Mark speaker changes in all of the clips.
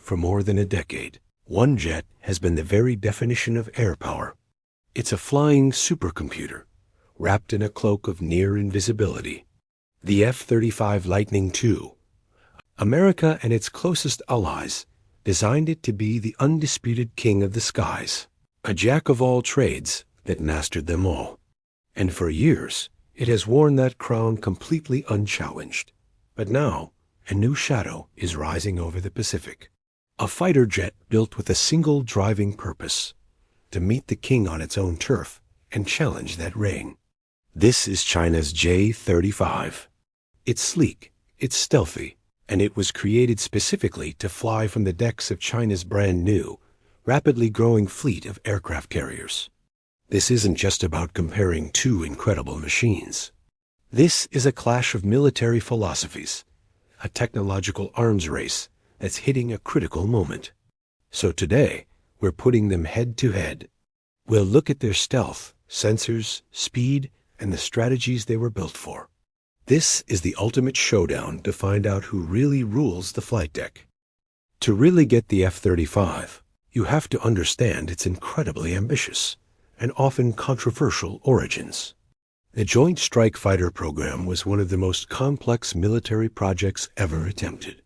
Speaker 1: For more than a decade, one jet has been the very definition of air power. It's a flying supercomputer, wrapped in a cloak of near invisibility. The F-35 Lightning II. America and its closest allies designed it to be the undisputed king of the skies, a jack of all trades that mastered them all. And for years, it has worn that crown completely unchallenged. But now, a new shadow is rising over the Pacific. A fighter jet built with a single driving purpose: to meet the king on its own turf and challenge that reign. This is China's J-35. It's sleek, it's stealthy, and it was created specifically to fly from the decks of China's brand new, rapidly growing fleet of aircraft carriers. This isn't just about comparing two incredible machines. This is a clash of military philosophies, a technological arms race that's hitting a critical moment. So today, we're putting them head to head. We'll look at their stealth, sensors, speed, and the strategies they were built for. This is the ultimate showdown to find out who really rules the flight deck. To really get the F-35, you have to understand its incredibly ambitious and often controversial origins. The Joint Strike Fighter program was one of the most complex military projects ever attempted.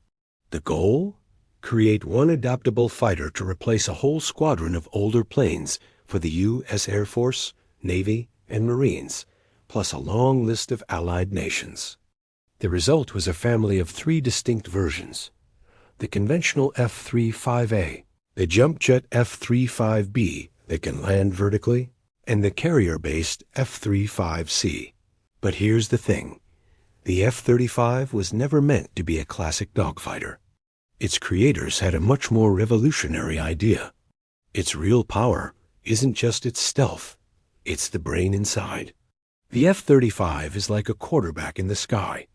Speaker 1: The goal? Create one adaptable fighter to replace a whole squadron of older planes for the U.S. Air Force, Navy, and Marines, plus a long list of allied nations. The result was a family of three distinct versions: the conventional F-35A, the jump jet F-35B that can land vertically, and the carrier-based F-35C. But here's the thing: the F-35 was never meant to be a classic dogfighter. Its creators had a much more revolutionary idea. Its real power isn't just its stealth, it's the brain inside. The F-35 is like a quarterback in the sky,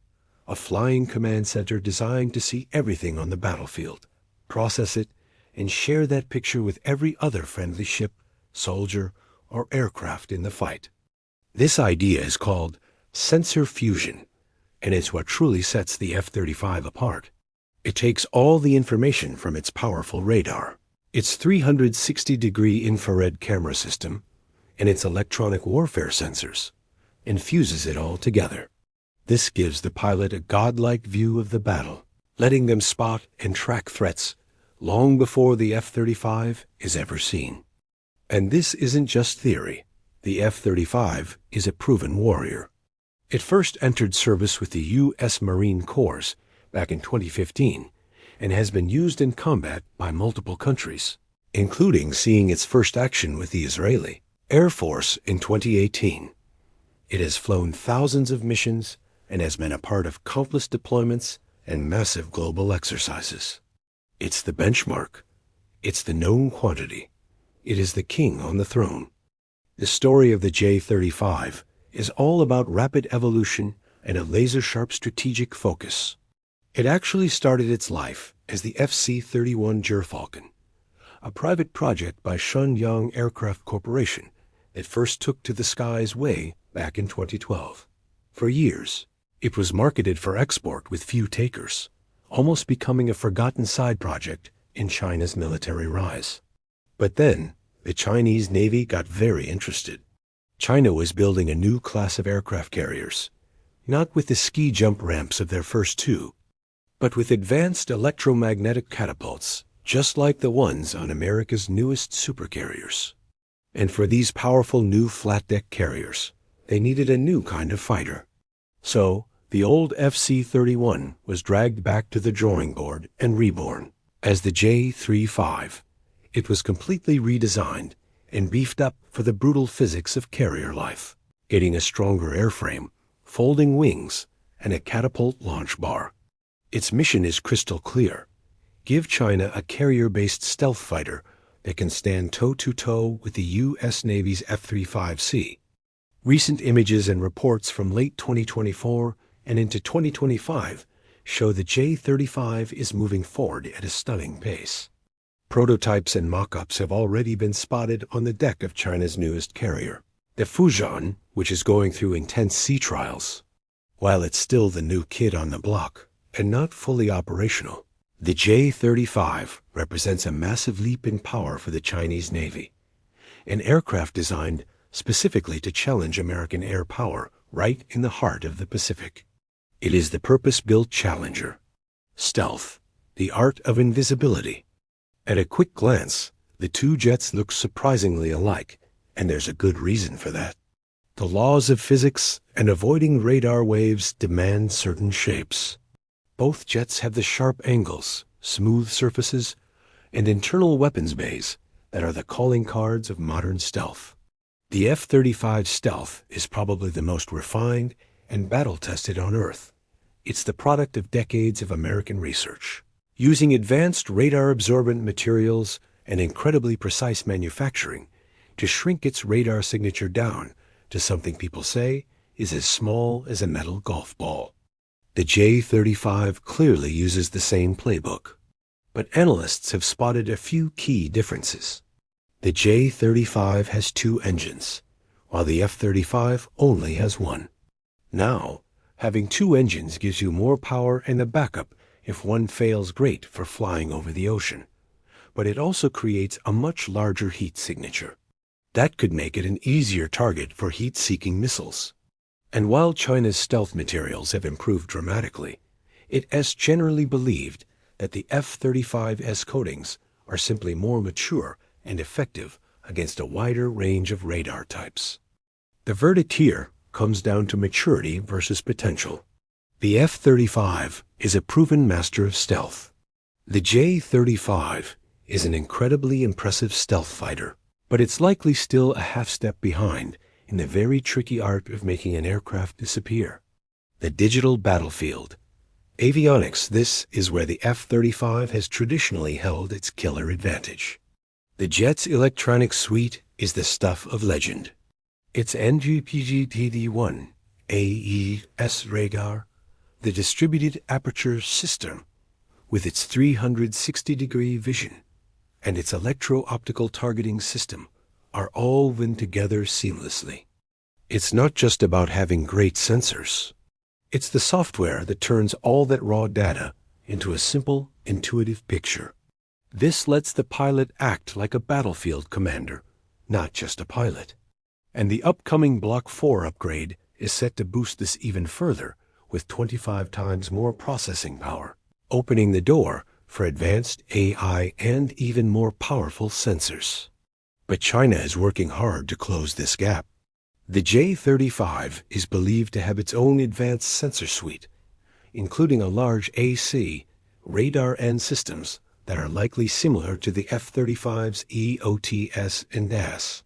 Speaker 1: a flying command center designed to see everything on the battlefield, process it, and share that picture with every other friendly ship, soldier, or aircraft in the fight. This idea is called sensor fusion, and it's what truly sets the F-35 apart. It takes all the information from its powerful radar, its 360-degree infrared camera system, and its electronic warfare sensors, and fuses it all together. This gives the pilot a godlike view of the battle, letting them spot and track threats long before the F-35 is ever seen. And this isn't just theory. The F-35 is a proven warrior. It first entered service with the U.S. Marine Corps back in 2015 and has been used in combat by multiple countries, including seeing its first action with the Israeli Air Force in 2018. It has flown thousands of missions and has been a part of countless deployments and massive global exercises. It's the benchmark. It's the known quantity. It is the king on the throne. The story of the J-35 is all about rapid evolution and a laser-sharp strategic focus. It actually started its life as the FC-31 Gerfalcon, a private project by Shenyang Aircraft Corporation that first took to the skies way back in 2012. For years, it was marketed for export with few takers, almost becoming a forgotten side project in China's military rise. But then, the Chinese Navy got very interested. China was building a new class of aircraft carriers, not with the ski jump ramps of their first two, but with advanced electromagnetic catapults, just like the ones on America's newest supercarriers. And for these powerful new flat-deck carriers, they needed a new kind of fighter. So, the old FC-31 was dragged back to the drawing board and reborn as the J-35. It was completely redesigned and beefed up for the brutal physics of carrier life, getting a stronger airframe, folding wings, and a catapult launch bar. Its mission is crystal clear: give China a carrier-based stealth fighter that can stand toe-to-toe with the U.S. Navy's F-35C. Recent images and reports from late 2024 and into 2025 show the J-35 is moving forward at a stunning pace. Prototypes and mock-ups have already been spotted on the deck of China's newest carrier, the Fujian, which is going through intense sea trials. While it's still the new kid on the block and not fully operational, The J-35 represents a massive leap in power for the Chinese Navy, an aircraft designed specifically to challenge American air power right in the heart of the Pacific. It is the purpose-built challenger. Stealth, the art of invisibility. At a quick glance, the two jets look surprisingly alike, and there's a good reason for that. The laws of physics and avoiding radar waves demand certain shapes. Both jets have the sharp angles, smooth surfaces, and internal weapons bays that are the calling cards of modern stealth. The F-35 stealth is probably the most refined and battle-tested on Earth. It's the product of decades of American research. Using advanced radar-absorbent materials and incredibly precise manufacturing to shrink its radar signature down to something people say is as small as a metal golf ball. The J-35 clearly uses the same playbook, but analysts have spotted a few key differences. The J-35 has two engines, while the F-35 only has one. Now, having two engines gives you more power and a backup if one fails, great for flying over the ocean, but it also creates a much larger heat signature. That could make it an easier target for heat-seeking missiles. And while China's stealth materials have improved dramatically, it is generally believed that the F-35's coatings are simply more mature and effective against a wider range of radar types. The verdict here comes down to maturity versus potential. The F-35 is a proven master of stealth. The J-35 is an incredibly impressive stealth fighter, but it's likely still a half-step behind in the very tricky art of making an aircraft disappear. The digital battlefield. Avionics, this is where the F-35 has traditionally held its killer advantage. The jet's electronic suite is the stuff of legend. Its NGPGTD-1 AES radar, the distributed aperture system with its 360-degree vision, and its electro-optical targeting system are all woven together seamlessly. It's not just about having great sensors. It's the software that turns all that raw data into a simple, intuitive picture. This lets the pilot act like a battlefield commander, not just a pilot. And the upcoming Block 4 upgrade is set to boost this even further with 25 times more processing power, opening the door for advanced AI and even more powerful sensors. But China is working hard to close this gap. The J-35 is believed to have its own advanced sensor suite, including a large AC, radar, and systems that are likely similar to the F-35's EOTS and DAS.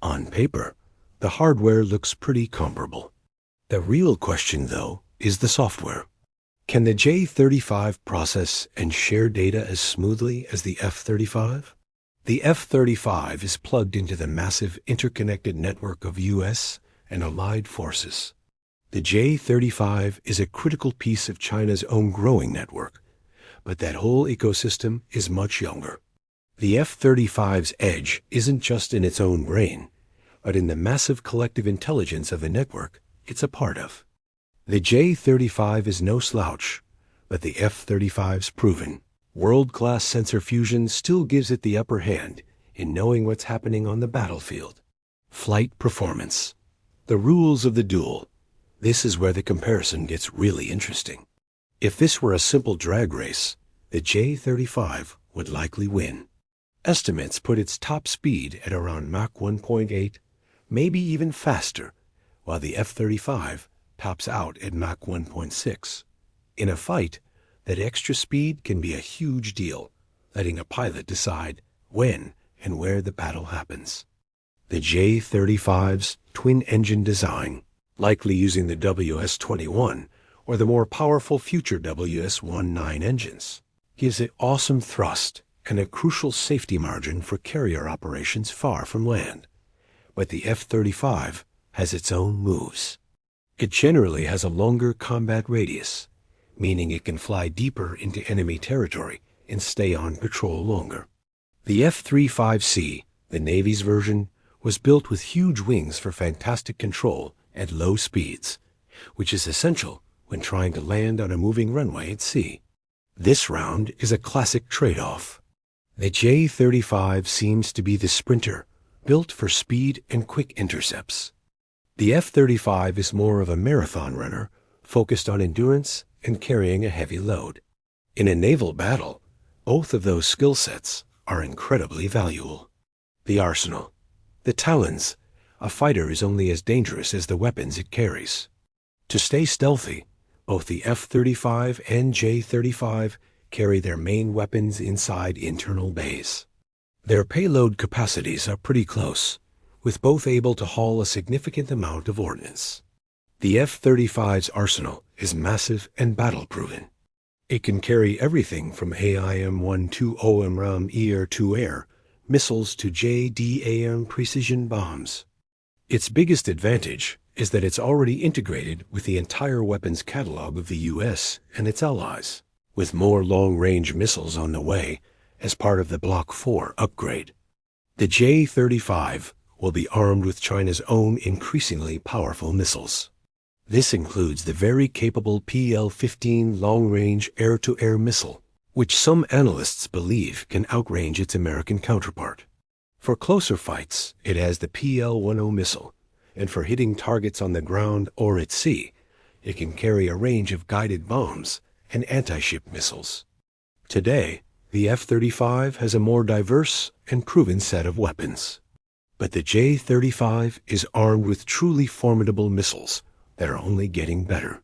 Speaker 1: On paper, the hardware looks pretty comparable. The real question, though, is the software. Can the J-35 process and share data as smoothly as the F-35? The F-35 is plugged into the massive interconnected network of U.S. and allied forces. The J-35 is a critical piece of China's own growing network, but that whole ecosystem is much younger. The F-35's edge isn't just in its own brain, but in the massive collective intelligence of the network it's a part of. The J-35 is no slouch, but the F-35's proven. World-class sensor fusion still gives it the upper hand in knowing what's happening on the battlefield. Flight performance. The rules of the duel. This is where the comparison gets really interesting. If this were a simple drag race, the J-35 would likely win. Estimates put its top speed at around Mach 1.8, maybe even faster, while the F-35 tops out at Mach 1.6. In a fight, that extra speed can be a huge deal, letting a pilot decide when and where the battle happens. The J-35's twin-engine design, likely using the WS-21 or the more powerful future WS-19 engines, gives it awesome thrust and a crucial safety margin for carrier operations far from land. But the F-35 has its own moves. It generally has a longer combat radius, meaning it can fly deeper into enemy territory and stay on patrol longer. The F-35C, the Navy's version, was built with huge wings for fantastic control at low speeds, which is essential when trying to land on a moving runway at sea. This round is a classic trade-off. The J-35 seems to be the sprinter, built for speed and quick intercepts. The F-35 is more of a marathon runner, focused on endurance and carrying a heavy load. In a naval battle, both of those skill sets are incredibly valuable. The arsenal. The talons. A fighter is only as dangerous as the weapons it carries. To stay stealthy, both the F-35 and J-35 carry their main weapons inside internal bays. Their payload capacities are pretty close, with both able to haul a significant amount of ordnance. The F-35's arsenal is massive and battle-proven. It can carry everything from AIM-120 air-to-air missiles to JDAM precision bombs. Its biggest advantage is that it's already integrated with the entire weapons catalog of the U.S. and its allies, with more long-range missiles on the way as part of the Block 4 upgrade. The J-35 will be armed with China's own increasingly powerful missiles. This includes the very capable PL-15 long-range air-to-air missile, which some analysts believe can outrange its American counterpart. For closer fights, it has the PL-10 missile, and for hitting targets on the ground or at sea, it can carry a range of guided bombs and anti-ship missiles. Today, the F-35 has a more diverse and proven set of weapons. But the J-35 is armed with truly formidable missiles that are only getting better.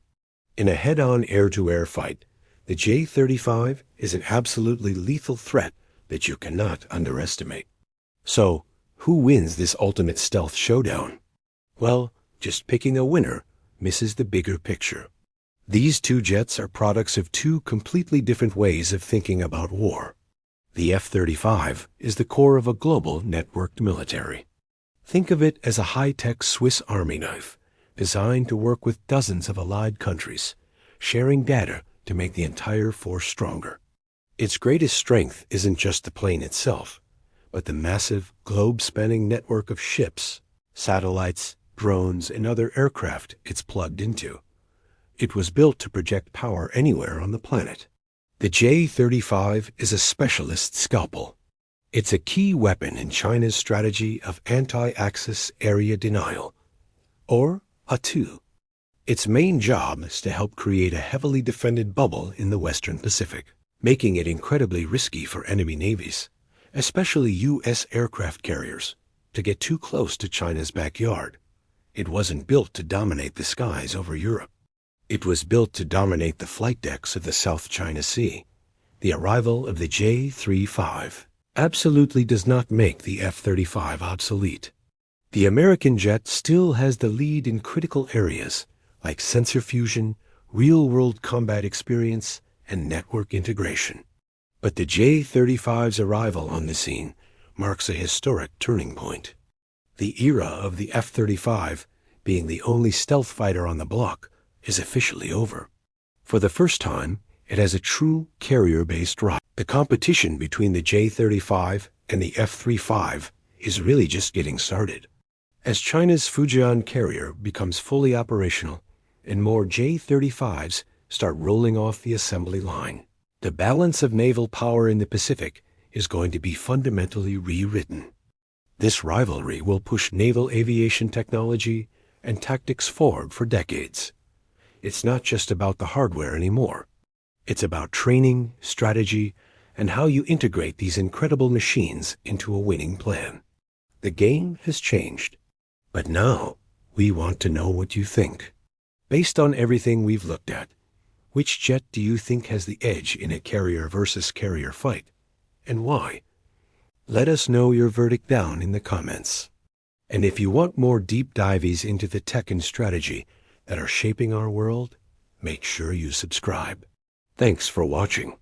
Speaker 1: In a head-on air-to-air fight, the J-35 is an absolutely lethal threat that you cannot underestimate. So, who wins this ultimate stealth showdown? Well, just picking a winner misses the bigger picture. These two jets are products of two completely different ways of thinking about war. The F-35 is the core of a global networked military. Think of it as a high-tech Swiss Army knife, designed to work with dozens of allied countries, sharing data to make the entire force stronger. Its greatest strength isn't just the plane itself, but the massive, globe-spanning network of ships, satellites, drones, and other aircraft it's plugged into. It was built to project power anywhere on the planet. The J-35 is a specialist scalpel. It's a key weapon in China's strategy of anti-axis area denial, or A2. Its main job is to help create a heavily defended bubble in the Western Pacific, making it incredibly risky for enemy navies, especially U.S. aircraft carriers, to get too close to China's backyard. It wasn't built to dominate the skies over Europe. It was built to dominate the flight decks of the South China Sea. The arrival of the J-35 absolutely does not make the F-35 obsolete. The American jet still has the lead in critical areas like sensor fusion, real-world combat experience, and network integration. But the J-35's arrival on the scene marks a historic turning point. The era of the F-35 being the only stealth fighter on the block is officially over. For the first time, it has a true carrier-based rival. The competition between the J-35 and the F-35 is really just getting started. As China's Fujian carrier becomes fully operational and more J-35s start rolling off the assembly line, the balance of naval power in the Pacific is going to be fundamentally rewritten. This rivalry will push naval aviation technology and tactics forward for decades. It's not just about the hardware anymore. It's about training, strategy, and how you integrate these incredible machines into a winning plan. The game has changed. But now, we want to know what you think. Based on everything we've looked at, which jet do you think has the edge in a carrier versus carrier fight, and why? Let us know your verdict down in the comments. And if you want more deep dives into the tech and strategy that are shaping our world, make sure you subscribe. Thanks for watching.